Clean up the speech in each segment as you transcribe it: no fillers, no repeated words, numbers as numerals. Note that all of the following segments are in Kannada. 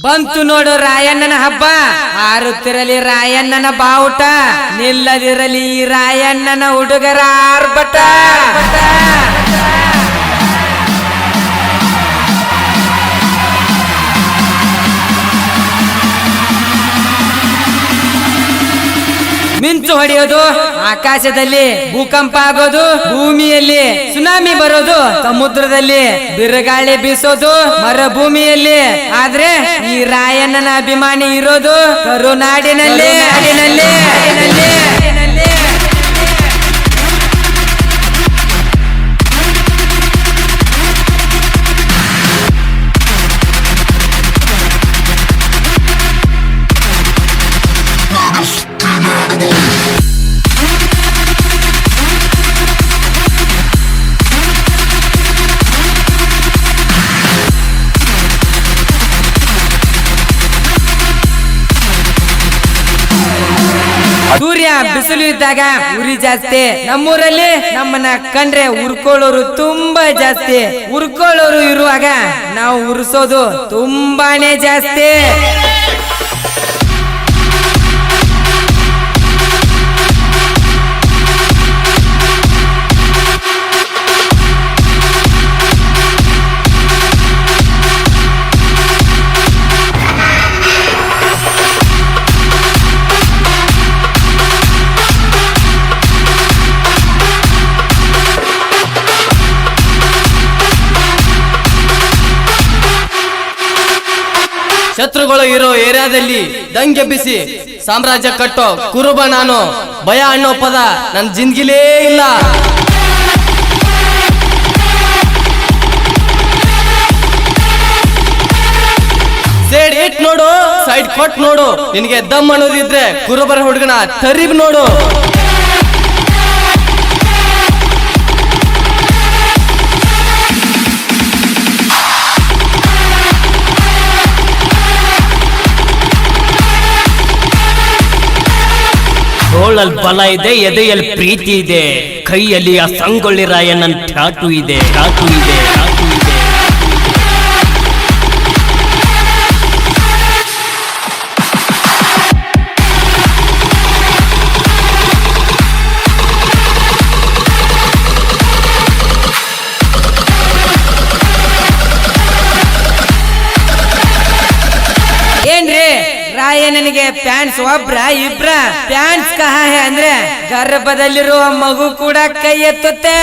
ಬಂತು ನೋಡು ರಾಯಣ್ಣನ ಹಬ್ಬ, ಹಾರುತ್ತಿರಲಿ ರಾಯಣ್ಣನ ಬಾವುಟ, ನಿಲ್ಲದಿರಲಿ ರಾಯಣ್ಣನ ಹುಡುಗರ ಆರ್ಭಟ. ಮಿಂಚು ಹೊಡೆಯೋದು ಆಕಾಶದಲ್ಲಿ, ಭೂಕಂಪ ಆಗೋದು ಭೂಮಿಯಲ್ಲಿ, ಸುನಾಮಿ ಬರೋದು ಸಮುದ್ರದಲ್ಲಿ, ಬಿರುಗಾಳಿ ಬೀಸೋದು ಮರುಭೂಮಿಯಲ್ಲಿ. ಆದ್ರೆ ಈ ರಾಯಣ್ಣನ ಅಭಿಮಾನಿ ಇರೋದು ಕರುನಾಡಿನಲ್ಲಿ. ಸೂರ್ಯ ಬಿಸಿಲು ಇದ್ದಾಗ ಉರಿ ಜಾಸ್ತಿ, ನಮ್ಮೂರಲ್ಲಿ ನಮ್ಮನ್ನ ಕಂಡ್ರೆ ಉರ್ಕೊಳ್ಳೋರು ತುಂಬಾ ಜಾಸ್ತಿ. ಉರ್ಕೊಳ್ಳೋರು ಇರುವಾಗ ನಾವು ಉರ್ಸೋದು ತುಂಬಾನೇ ಜಾಸ್ತಿ. ಶತ್ರುಗಳು ಇರೋ ಏರಿಯಾದಲ್ಲಿ ದಂಗೆ ಬಿಸಿ ಸಾಮ್ರಾಜ್ಯ ಕಟ್ಟೋ ಕುರುಬ ನಾನು. ಭಯ ಅನ್ನೋ ಪದ ನನ್ನ ಜಿಂದಗಿಲೇ ಇಲ್ಲ. ಸೈಡ್ ಇಟ್ ನೋಡು, ಸೈಡ್ ಕೊಟ್ ನೋಡು, ನಿನಗೆ ದಮ್ ಅನ್ನೋದಿದ್ರೆ ಕುರುಬರ ಹುಡುಗನ ತರಿಬ್ ನೋಡು. ತೋಳಲ್ ಬಲ ಇದೆ, ಎದೆಯಲ್ಲಿ ಪ್ರೀತಿ ಇದೆ, ಕೈಯಲ್ಲಿ ಆ ಸಂಗೊಳ್ಳಿ ರಾಯಣ್ಣನ ಠಾಟು ಇದೆ. ಏನ್ರಿ ರಾಯಣ್ಣನಿಗೆ ಪ್ಯಾನ್ಸ್ ಒಬ್ರ ಇಬ್ರ? ಪ್ಯಾನ್ಸ್ ಕಹಾ ಹೇ ಅಂದ್ರೆ ಗರ್ಭದಲ್ಲಿರುವ ಮಗು ಕೂಡ ಕೈ ಎತ್ತುತ್ತೆ.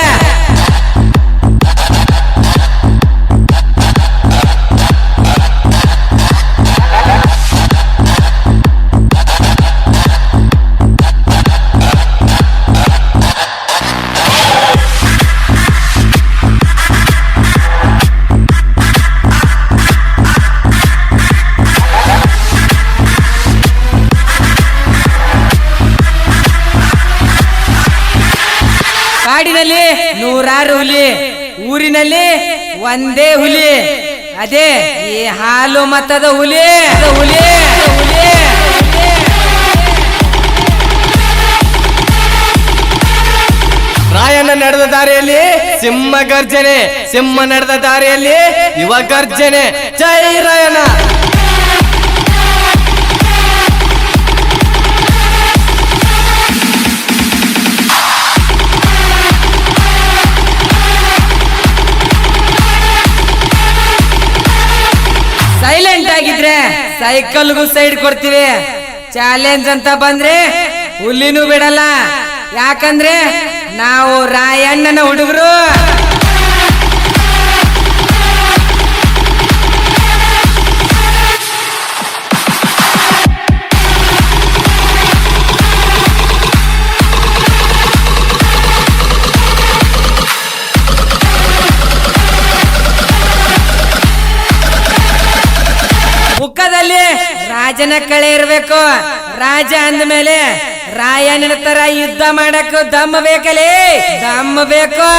ಕಾಡಿನಲ್ಲಿ ನೂರಾರು ಹುಲಿ, ಊರಿನಲ್ಲಿ ಒಂದೇ ಹುಲಿ, ಅದೇ ಈ ಹಾಲು ಮತದ ಹುಲಿ. ರಾಯಣ್ಣ ನಡೆದ ದಾರಿಯಲ್ಲಿ ಸಿಂಹ ಗರ್ಜನೆ, ಸಿಂಹ ನಡೆದ ದಾರಿಯಲ್ಲಿ ಯುವ ಗರ್ಜನೆ. ಜೈ ರಾಯಣ್ಣ. ಸೈಲೆಂಟ್ ಆಗಿದ್ರೆ ಸೈಕಲ್ಗೂ ಸೈಡ್ ಕೊಡ್ತೀವಿ. ಚಾಲೆಂಜ್ ಅಂತ ಬಂದ್ರೆ ಹುಲ್ಲಿನೂ ಬಿಡಲ್ಲ. ಯಾಕಂದ್ರೆ ನಾವು ರಾಯಣ್ಣನ ಹುಡುಗರು. ಮುಖದಲ್ಲಿ ರಾಜನ ಕಳೆ ಇರ್ಬೇಕು. ರಾಜ ಅಂದ್ಮೇಲೆ ರಾಯಣ್ಣನ ತರ ಯುದ್ಧ ಮಾಡಕ್ಕೂ ದಮ್ಮ ಬೇಕಲೇ, ದಮ್ಮ ಬೇಕು.